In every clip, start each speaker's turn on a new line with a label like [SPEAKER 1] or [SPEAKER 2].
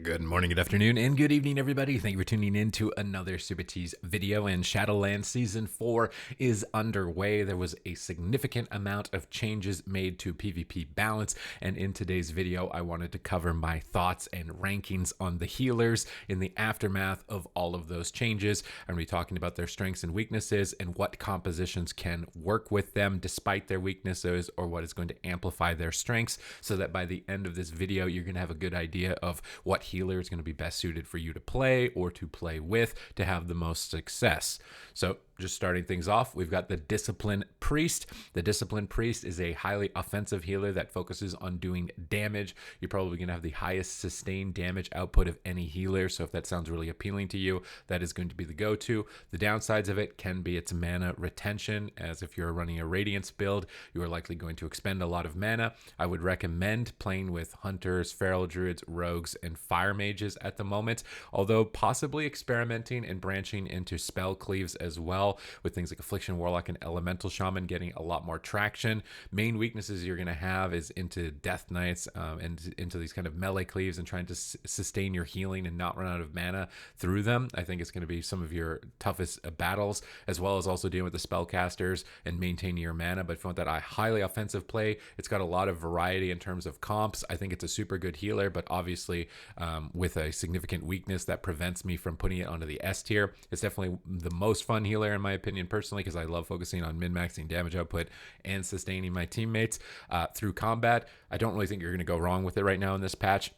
[SPEAKER 1] Good morning, good afternoon, and good evening, everybody. Thank you for tuning in to another Supatease video. And Shadowlands Season 4 is underway. There was a significant amount of changes made to PvP balance, and in today's video, I wanted to cover my thoughts and rankings on the healers in the aftermath of all of those changes. I'm going to be talking about their strengths and weaknesses and what compositions can work with them despite their weaknesses, or what is going to amplify their strengths, so that by the end of this video, you're going to have a good idea of what healer is going to be best suited for you to play or to play with to have the most success. So just starting things off, we've got the Discipline Priest. The Discipline Priest is a highly offensive healer that focuses on doing damage. You're probably going to have the highest sustained damage output of any healer, so if that sounds really appealing to you, that is going to be the go-to. The downsides of it can be its mana retention, as if you're running a Radiance build, you are likely going to expend a lot of mana. I would recommend playing with Hunters, Feral Druids, Rogues, and Fire Mages at the moment, although possibly experimenting and branching into spell cleaves as well, with things like Affliction Warlock and Elemental Shaman getting a lot more traction. Main weaknesses you're going to have is into Death Knights and into these kind of melee cleaves and trying to sustain your healing and not run out of mana through them. I think it's going to be some of your toughest battles, as well as also dealing with the spellcasters and maintaining your mana. But if you want that highly offensive play, it's got a lot of variety in terms of comps. I think it's a super good healer, but obviously with a significant weakness that prevents me from putting it onto the S tier. It's definitely the most fun healer in my opinion personally, because I love focusing on min-maxing damage output and sustaining my teammates through combat. I don't really think you're going to go wrong with it right now in this patch,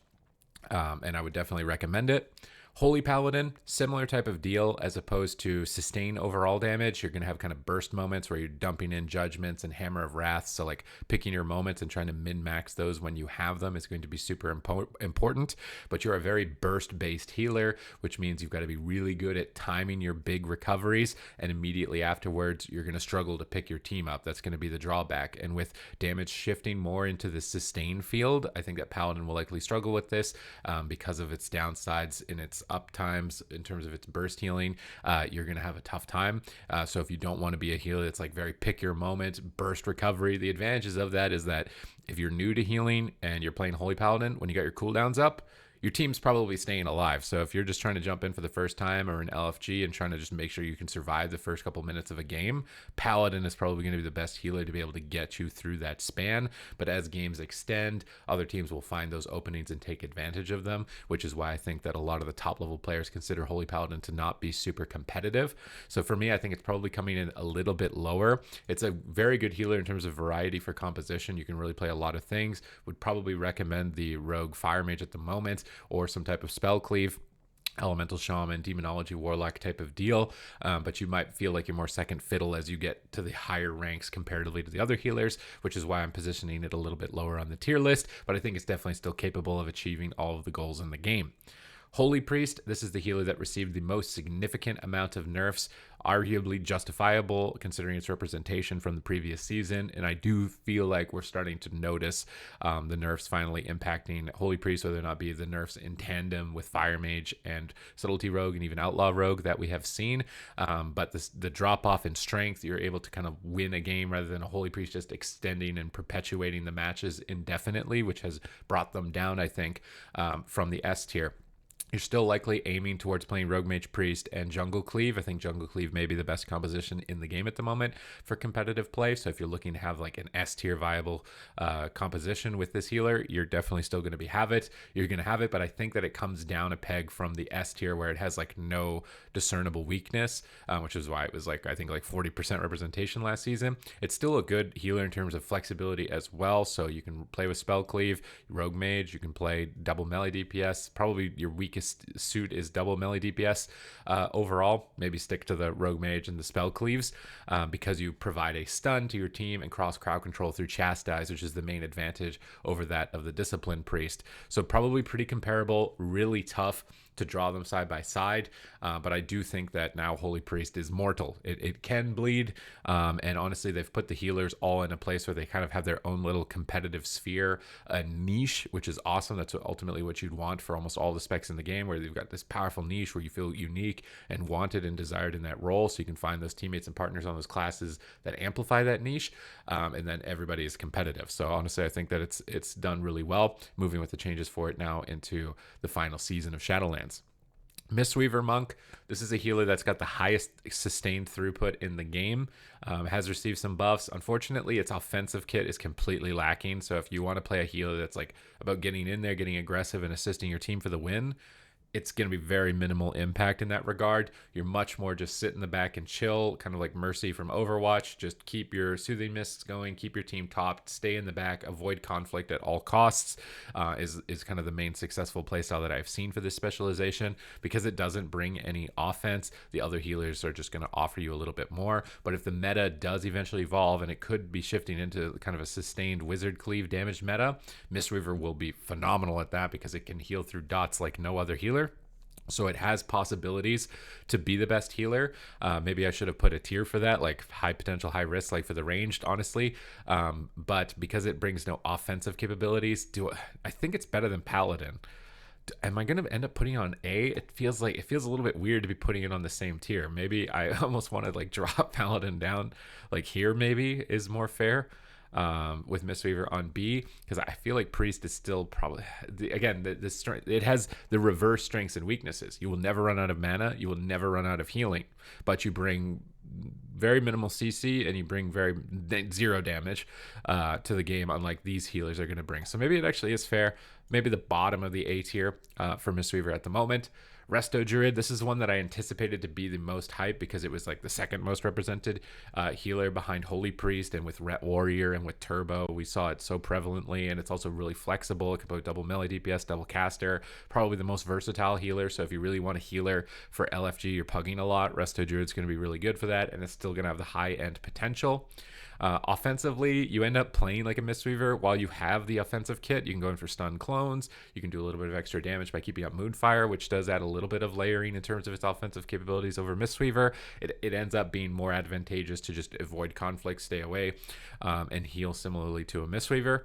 [SPEAKER 1] and I would definitely recommend it. Holy Paladin, similar type of deal. As opposed to sustain overall damage, you're going to have kind of burst moments where you're dumping in Judgments and Hammer of Wrath. So like picking your moments and trying to min-max those when you have them is going to be super important. But you're a very burst-based healer, which means you've got to be really good at timing your big recoveries, and immediately afterwards, you're going to struggle to pick your team up. That's going to be the drawback. And with damage shifting more into the sustain field, I think that Paladin will likely struggle with this because of its downsides in its up times in terms of its burst healing. You're going to have a tough time. So if you don't want to be a healer that's like very pick your moment, burst recovery, the advantages of that is that if you're new to healing and you're playing Holy Paladin, when you got your cooldowns up, your team's probably staying alive. So if you're just trying to jump in for the first time or an LFG and trying to just make sure you can survive the first couple minutes of a game, Paladin is probably going to be the best healer to be able to get you through that span. But as games extend, other teams will find those openings and take advantage of them, which is why I think that a lot of the top level players consider Holy Paladin to not be super competitive. So for me, I think it's probably coming in a little bit lower. It's a very good healer in terms of variety for composition. You can really play a lot of things. Would probably recommend the Rogue Fire Mage at the moment, or some type of spell cleave, Elemental Shaman, Demonology Warlock type of deal, but you might feel like you're more second fiddle as you get to the higher ranks comparatively to the other healers, which is why I'm positioning it a little bit lower on the tier list, but I think it's definitely still capable of achieving all of the goals in the game. Holy Priest, this is the healer that received the most significant amount of nerfs, arguably justifiable considering its representation from the previous season, and I do feel like we're starting to notice the nerfs finally impacting Holy Priest, whether or not be the nerfs in tandem with Fire Mage and Subtlety Rogue and even Outlaw Rogue that we have seen, but the drop-off in strength, you're able to kind of win a game rather than a Holy Priest just extending and perpetuating the matches indefinitely, which has brought them down, I think, from the S tier. You're still likely aiming towards playing Rogue Mage Priest and Jungle Cleave. I think Jungle Cleave may be the best composition in the game at the moment for competitive play. So if you're looking to have like an S tier viable composition with this healer, you're definitely still going to have it. You're going to have it, but I think that it comes down a peg from the S tier where it has like no discernible weakness, which is why it was like, I think like 40% representation last season. It's still a good healer in terms of flexibility as well. So you can play with Spell Cleave, Rogue Mage, you can play double melee DPS. Probably your weakest suit is double melee DPS overall. Maybe stick to the Rogue Mage and the Spell Cleaves because you provide a stun to your team and cross crowd control through Chastise, which is the main advantage over that of the Discipline Priest. So probably pretty comparable, really tough to draw them side by side, but I do think that now Holy Priest is mortal. It can bleed, and honestly they've put the healers all in a place where they kind of have their own little competitive sphere, a niche, which is awesome. That's ultimately what you'd want for almost all the specs in the game. game where you've got this powerful niche where you feel unique and wanted and desired in that role, so you can find those teammates and partners on those classes that amplify that niche, and then everybody is competitive. So honestly, I think that it's done really well, moving with the changes for it now into the final season of Shadowlands. Mistweaver Monk, this is a healer that's got the highest sustained throughput in the game, has received some buffs. Unfortunately, its offensive kit is completely lacking, so if you want to play a healer that's like about getting in there, getting aggressive, and assisting your team for the win, it's going to be very minimal impact in that regard. You're much more just sit in the back and chill, kind of like Mercy from Overwatch. Just keep your soothing mists going, keep your team topped, stay in the back, avoid conflict at all costs, is kind of the main successful playstyle that I've seen for this specialization. Because it doesn't bring any offense, the other healers are just going to offer you a little bit more. But if the meta does eventually evolve, and it could be shifting into kind of a sustained wizard cleave damage meta, Mistweaver will be phenomenal at that because it can heal through dots like no other healer. So it has possibilities to be the best healer. Maybe I should have put a tier for that, like high potential, high risk, like for the ranged, honestly. But because it brings no offensive capabilities, I think it's better than Paladin. Am I going to end up putting it on A? It feels a little bit weird to be putting it on the same tier. Maybe I almost want to like drop Paladin down, like here maybe is more fair. With Mistweaver on B, because I feel like Priest is still probably the strength. It has the reverse strengths and weaknesses. You will never run out of mana. You will never run out of healing, but you bring very minimal CC and you bring zero damage to the game, unlike these healers are going to bring. So maybe it actually is fair. Maybe the bottom of the A tier for Mistweaver at the moment. Resto Druid, this is one that I anticipated to be the most hype because it was like the second most represented healer behind Holy Priest, and with Ret Warrior and with Turbo. We saw it so prevalently, and it's also really flexible. It can put double melee DPS, double caster, probably the most versatile healer. So if you really want a healer for LFG, you're pugging a lot, Resto Druid's going to be really good for that, and it's still going to have the high-end potential. Offensively, you end up playing like a Mistweaver while you have the offensive kit. You can go in for stun clones. You can do a little bit of extra damage by keeping up Moonfire, which does add a little bit of layering in terms of its offensive capabilities over Mistweaver. It ends up being more advantageous to just avoid conflict, stay away, and heal similarly to a Mistweaver.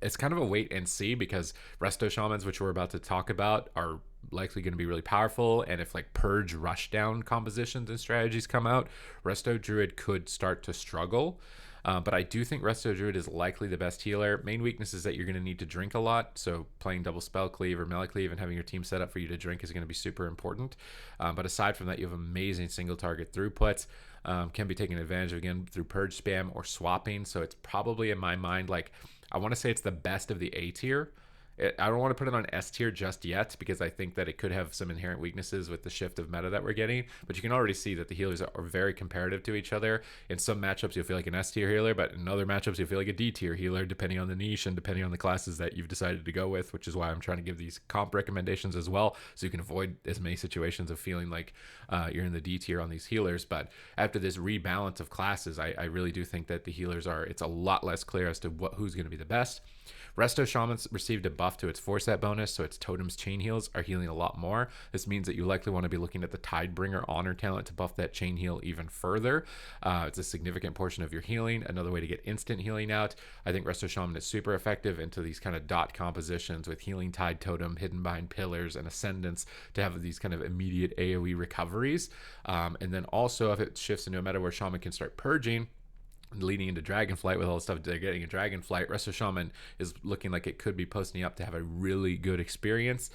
[SPEAKER 1] It's kind of a wait and see because Resto Shamans, which we're about to talk about, are likely going to be really powerful, and if like purge rushdown compositions and strategies come out, Resto Druid could start to struggle. But I do think Resto Druid is likely the best healer. Main weakness is that you're going to need to drink a lot, so playing double spell cleave or melee cleave and having your team set up for you to drink is going to be super important. But aside from that, you have amazing single target throughputs. Can be taken advantage of again through purge spam or swapping, so it's probably in my mind like I want to say it's the best of the A tier. I don't want to put it on S tier just yet because I think that it could have some inherent weaknesses with the shift of meta that we're getting. But you can already see that the healers are very comparative to each other. In some matchups, you'll feel like an S tier healer, but in other matchups, you'll feel like a D tier healer, depending on the niche and depending on the classes that you've decided to go with, which is why I'm trying to give these comp recommendations as well, so you can avoid as many situations of feeling like you're in the D tier on these healers. But after this rebalance of classes, I really do think that the healers it's a lot less clear as to who's going to be the best. Resto Shaman's received a buff to its 4-set bonus, so its totems chain heals are healing a lot more. This means that you likely want to be looking at the Tidebringer Honor talent to buff that chain heal even further. It's a significant portion of your healing, another way to get instant healing out. I think Resto Shaman is super effective into these kind of dot compositions with Healing Tide Totem hidden behind pillars and Ascendants to have these kind of immediate AoE recoveries. And then also if it shifts into a meta where Shaman can start purging, leading into Dragonflight with all the stuff they're getting in Dragonflight, Resto Shaman is looking like it could be posting up to have a really good experience.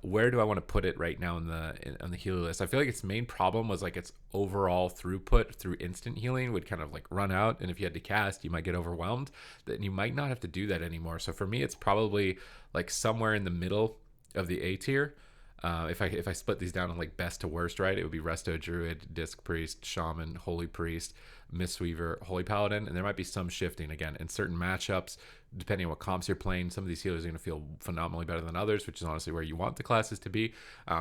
[SPEAKER 1] Where do I want to put it right now on the healer list? I feel like its main problem was like its overall throughput through instant healing would kind of like run out, and if you had to cast, you might get overwhelmed. Then you might not have to do that anymore. So for me, it's probably like somewhere in the middle of the A tier. If I split these down on like best to worst, right, it would be Resto Druid, Disc Priest, Shaman, Holy Priest, Mistweaver, Holy Paladin, and there might be some shifting again in certain matchups depending on what comps you're playing. Some of these healers are going to feel phenomenally better than others, which is honestly where you want the classes to be.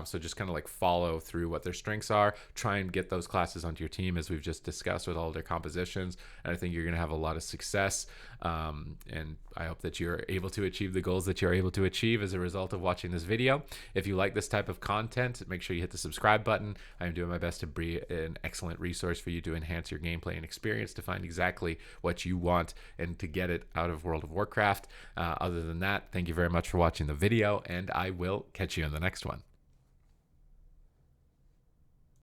[SPEAKER 1] So just kind of like follow through what their strengths are, try and get those classes onto your team as we've just discussed with all their compositions, and I think you're going to have a lot of success. And I hope that you're able to achieve the goals that you're able to achieve as a result of watching this video. If you like this type of content, make sure you hit the subscribe button. I'm doing my best to be an excellent resource for you to enhance your gameplay and experience, to find exactly what you want and to get it out of World of Warcraft. Other than that, thank you very much for watching the video, and I will catch you in the next one.